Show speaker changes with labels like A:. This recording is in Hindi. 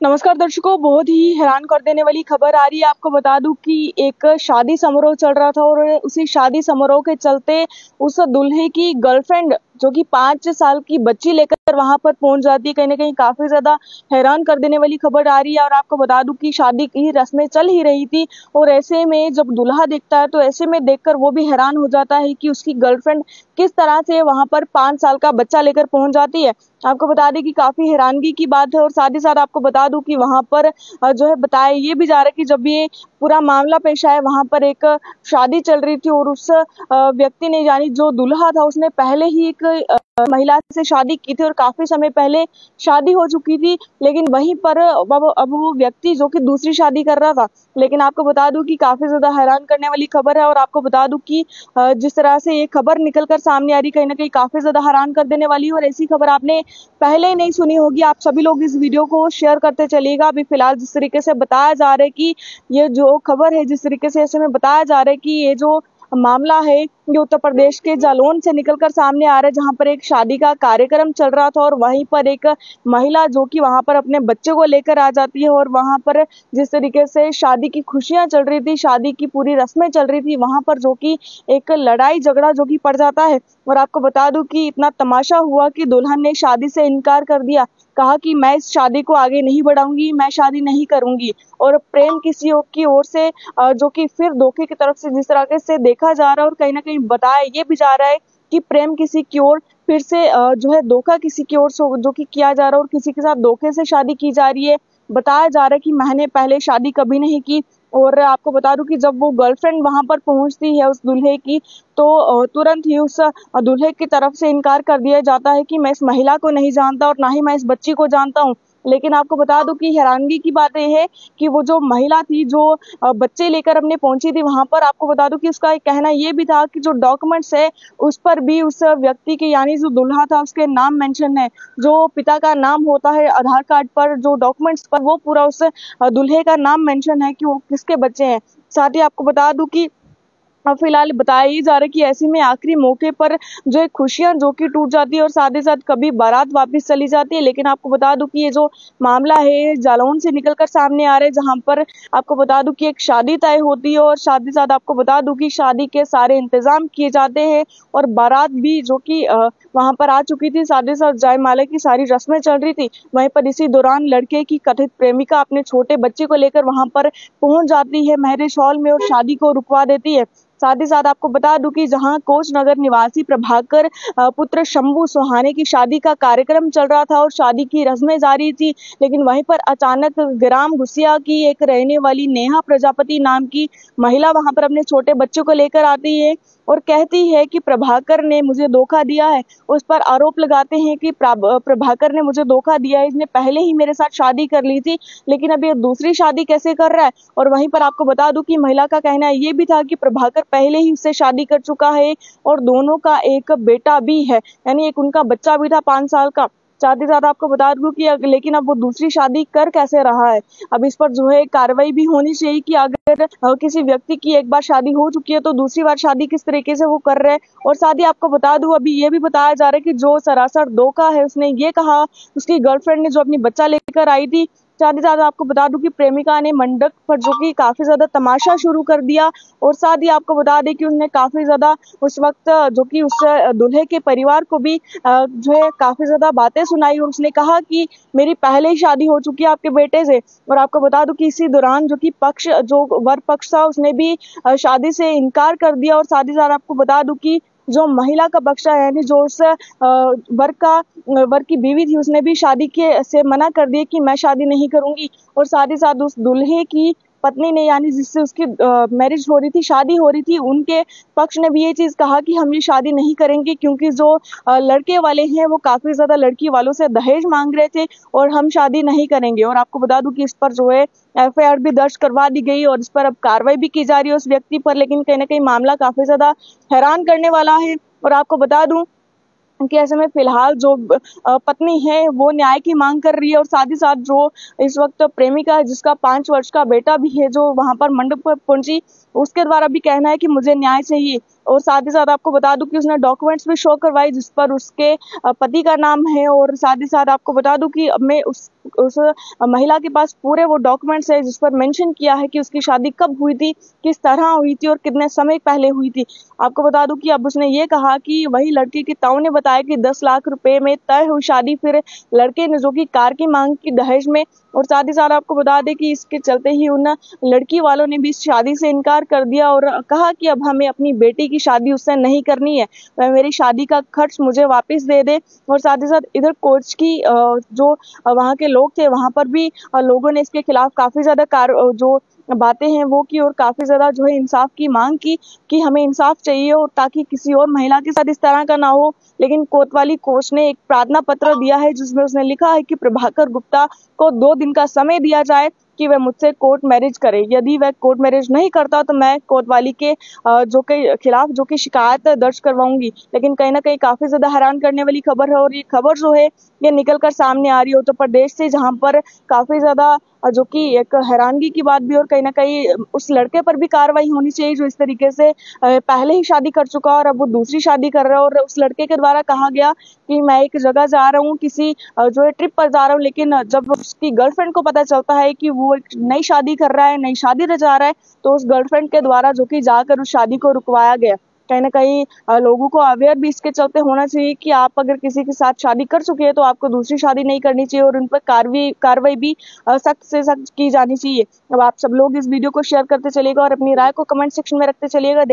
A: नमस्कार दर्शकों, बहुत ही हैरान कर देने वाली खबर आ रही है। आपको बता दूं कि एक शादी समारोह चल रहा था और उसी शादी समारोह के चलते उस दूल्हे की गर्लफ्रेंड जो कि 5 साल की बच्ची लेकर वहां पर पहुंच जाती है। कहीं ना कहीं काफी ज्यादा हैरान कर देने वाली खबर आ रही है। और आपको बता दूं कि शादी की रस्में चल ही रही थी और ऐसे में जब दूल्हा देखता है तो ऐसे में देखकर वो भी हैरान हो जाता है कि उसकी गर्लफ्रेंड किस तरह से वहां पर 5 साल का बच्चा लेकर पहुंच जाती है। आपको बता दें कि काफी हैरानगी की बात है और साथ ही साथ आपको बता दूं कि वहां पर जो है बताया ये भी जा रहा है कि जब ये पूरा मामला पेश आया, वहां पर एक शादी चल रही थी और उस व्यक्ति ने यानी जो दूल्हा था उसने पहले ही एक महिला से शादी की थी और काफी समय पहले शादी हो चुकी थी। लेकिन वहीं पर अब वो व्यक्ति जो कि दूसरी शादी कर रहा था। लेकिन आपको बता दूं कि काफी ज्यादा हैरान करने वाली खबर है। और आपको बता दूं कि जिस तरह से ये खबर निकल कर सामने आ रही, कहीं ना कहीं काफी ज्यादा हैरान कर देने वाली है। और ऐसी खबर आपने पहले ही नहीं सुनी होगी। आप सभी लोग इस वीडियो को शेयर करते चलिएगा। अभी फिलहाल जिस तरीके से बताया जा रहा है कि ये जो खबर है, जिस तरीके से ऐसे में बताया जा रहा है कि ये जो मामला है ये उत्तर प्रदेश के जालौन से निकलकर सामने आ रहा है, जहां पर एक शादी का कार्यक्रम चल रहा था और वहीं पर एक महिला जो कि वहां पर अपने बच्चे को लेकर आ जाती है। और वहां पर जिस तरीके से शादी की खुशियां चल रही थी, शादी की पूरी रस्में चल रही थी, वहां पर जो कि एक लड़ाई झगड़ा जो कि पड़ जाता है। और आपको बता दूं कि इतना तमाशा हुआ कि दुल्हन ने शादी से इनकार कर दिया, कहा कि मैं इस शादी को आगे नहीं बढ़ाऊंगी, मैं शादी नहीं करूंगी। और प्रेम किसी की ओर से जो कि फिर धोखे की तरफ से जिस तरह से देखा जा रहा है और कहीं ना कहीं बताया ये भी जा रहा है कि प्रेम किसी की ओर फिर से जो है धोखा किसी की ओर से जो कि किया जा रहा है और किसी के साथ धोखे से शादी की जा रही है। बताया जा रहा है कि मैंने पहले शादी कभी नहीं की। और आपको बता दूं कि जब वो गर्लफ्रेंड वहां पर पहुंचती है उस दूल्हे की, तो तुरंत ही उस दूल्हे की तरफ से इनकार कर दिया जाता है कि मैं इस महिला को नहीं जानता और ना ही मैं इस बच्ची को जानता हूँ। लेकिन आपको बता दूं कि हैरानगी की बात यह है कि वो जो महिला थी जो बच्चे लेकर अपने पहुंची थी वहां पर, आपको बता दूं कि उसका एक कहना ये भी था कि जो डॉक्यूमेंट्स है उस पर भी उस व्यक्ति के यानी जो दूल्हा था उसके नाम मेंशन है। जो पिता का नाम होता है आधार कार्ड पर, जो डॉक्यूमेंट्स पर, वो पूरा उस दूल्हे का नाम मेंशन है कि वो किसके बच्चे हैं। साथ ही आपको बता दूं कि फिलहाल बताया ही जा रहा है कि ऐसे में आखिरी मौके पर जो है खुशियां जो कि टूट जाती है और साथ ही साथ कभी बारात वापस चली जाती है। लेकिन आपको बता दूं कि ये जो मामला है जालौन से निकलकर सामने आ रहा है, जहां पर आपको बता दूं कि एक शादी तय होती है और साथ ही साथ आपको बता दूं कि शादी के सारे इंतजाम किए जाते हैं और बारात भी जो कि वहां पर आ चुकी थी। साथ ही साथ जयमाला की सारी रस्में चल रही थी। वहीं पर इसी दौरान लड़के की कथित प्रेमिका अपने छोटे बच्चे को लेकर वहां पर पहुंच जाती है मैरिज हॉल में और शादी को रुकवा देती है। साथ ही साथ आपको बता दूं कि जहां कोच नगर निवासी प्रभाकर पुत्र शंभू सोहाने की शादी का कार्यक्रम चल रहा था और शादी की रस्में जारी थी, लेकिन वहीं पर अचानक ग्राम घुसिया की एक रहने वाली नेहा प्रजापति नाम की महिला वहां पर अपने छोटे बच्चों को लेकर आती है और कहती है कि प्रभाकर ने मुझे धोखा दिया है। उस पर आरोप लगाते हैं कि प्रभाकर ने मुझे धोखा दिया है, इसने पहले ही मेरे साथ शादी कर ली थी, लेकिन अब ये दूसरी शादी कैसे कर रहा है। और वहीं पर आपको बता दूं कि महिला का कहना ये भी था कि प्रभाकर पहले ही उससे शादी कर चुका है और दोनों का एक बेटा भी है, यानी एक उनका बच्चा भी था 5 साल का। साथ ही साथ आपको बता दूं कि लेकिन अब वो दूसरी शादी कर कैसे रहा है। अब इस पर जो है कार्रवाई भी होनी चाहिए कि अगर किसी व्यक्ति की एक बार शादी हो चुकी है तो दूसरी बार शादी किस तरीके से वो कर रहे हैं। और साथ ही आपको बता दूं अभी ये भी बताया जा रहा है कि जो सरासर धोखा है, उसने ये कहा उसकी गर्लफ्रेंड ने जो अपनी बच्चा लेकर आई थी। साथ ही साथ आपको बता दूं कि प्रेमिका ने मंडप पर जो कि काफी ज्यादा तमाशा शुरू कर दिया और साथ ही आपको बता दें कि उसने काफी ज्यादा उस वक्त जो कि उस दूल्हे के परिवार को भी जो है काफी ज्यादा बातें सुनाई और उसने कहा कि मेरी पहले ही शादी हो चुकी है आपके बेटे से। और आपको बता दूं कि इसी दौरान जो कि पक्ष जो वर पक्ष था उसने भी शादी से इनकार कर दिया। और साथ ही साथ आपको बता दूं कि जो महिला का पक्ष है यानी जो उस वर की बीवी थी उसने भी शादी के से मना कर दिया कि मैं शादी नहीं करूंगी। और साथ ही साथ उस दूल्हे की पत्नी ने यानी जिससे उसकी मैरिज हो रही थी, शादी हो रही थी, उनके पक्ष ने भी ये चीज कहा कि हम ये शादी नहीं करेंगे क्योंकि जो लड़के वाले हैं वो काफी ज्यादा लड़की वालों से दहेज मांग रहे थे और हम शादी नहीं करेंगे। और आपको बता दूं कि इस पर जो है एफआईआर भी दर्ज करवा दी गई और इस पर अब कार्रवाई भी की जा रही है उस व्यक्ति पर। लेकिन कहीं ना कहीं मामला काफी ज्यादा हैरान करने वाला है। और आपको बता दूं कि ऐसे में फिलहाल जो पत्नी है वो न्याय की मांग कर रही है और साथ ही साथ जो इस वक्त प्रेमिका है जिसका 5 वर्ष का बेटा भी है जो वहां पर मंडप पर पहुंची, उसके द्वारा भी कहना है कि मुझे न्याय चाहिए। और साथ ही साथ आपको बता दूं कि उसने डॉक्यूमेंट्स भी शो करवाई जिस पर उसके पति का नाम है। और साथ ही साथ आपको बता दूं कि अब मैं उस महिला के पास पूरे वो डॉक्यूमेंट्स है जिस पर मेंशन किया है कि उसकी शादी कब हुई थी, किस तरह हुई थी और कितने समय पहले हुई थी। आपको बता दूं कि अब उसने ये कहा कि वही लड़की की ताऊ ने बताया कि 10 लाख रुपए में तय हुई शादी, फिर लड़के ने जो कि कार की मांग की दहेज में। और साथ ही साथ आपको बता दें कि इसके चलते ही उन लड़की वालों ने भी इस शादी से इनकार कर दिया और कहा कि अब हमें अपनी बेटी की शादी उससे नहीं करनी है, वह मेरी शादी का खर्च मुझे वापस दे दे। और साथ ही साथ इधर कोच की जो वहाँ के लोग थे वहाँ पर भी लोगों ने इसके खिलाफ काफी ज्यादा जो बातें हैं वो की और काफी ज्यादा जो है इंसाफ की मांग की कि हमें इंसाफ चाहिए और ताकि किसी और महिला के साथ इस तरह का ना हो। लेकिन कोतवाली कोच ने एक प्रार्थना पत्र दिया है जिसमें उसने लिखा है कि प्रभाकर गुप्ता को 2 दिन का समय दिया जाए कि वह मुझसे कोर्ट मैरिज करे। यदि वह कोर्ट मैरिज नहीं करता तो मैं कोतवाली के जो के खिलाफ जो कि शिकायत दर्ज करवाऊंगी। लेकिन कहीं ना कहीं काफी ज्यादा हैरान करने वाली खबर है और ये खबर जो है ये निकल कर सामने आ रही है उत्तर प्रदेश से, जहां पर काफी ज्यादा जो कि एक हैरानगी की बात भी और कहीं ना कहीं उस लड़के पर भी कार्रवाई होनी चाहिए जो इस तरीके से पहले ही शादी कर चुका और अब वो दूसरी शादी कर रहा है। और उस लड़के के द्वारा कहा गया कि मैं एक जगह जा रहा हूँ, किसी जो है ट्रिप पर जा रहा हूँ, लेकिन जब उसकी गर्लफ्रेंड को पता चलता है कि वो एक नई शादी कर रहा है, नई शादी रचा रहा है, तो उस गर्लफ्रेंड के द्वारा जो कि जाकर उस शादी को रुकवाया गया। कहीं ना कहीं लोगों को अवेयर भी इसके चलते होना चाहिए कि आप अगर किसी के साथ शादी कर चुके हैं तो आपको दूसरी शादी नहीं करनी चाहिए और उन पर कार्रवाई भी सख्त से सख्त की जानी चाहिए। अब आप सब लोग इस वीडियो को शेयर करते चलिएगा और अपनी राय को कमेंट सेक्शन में रखते चलिएगा।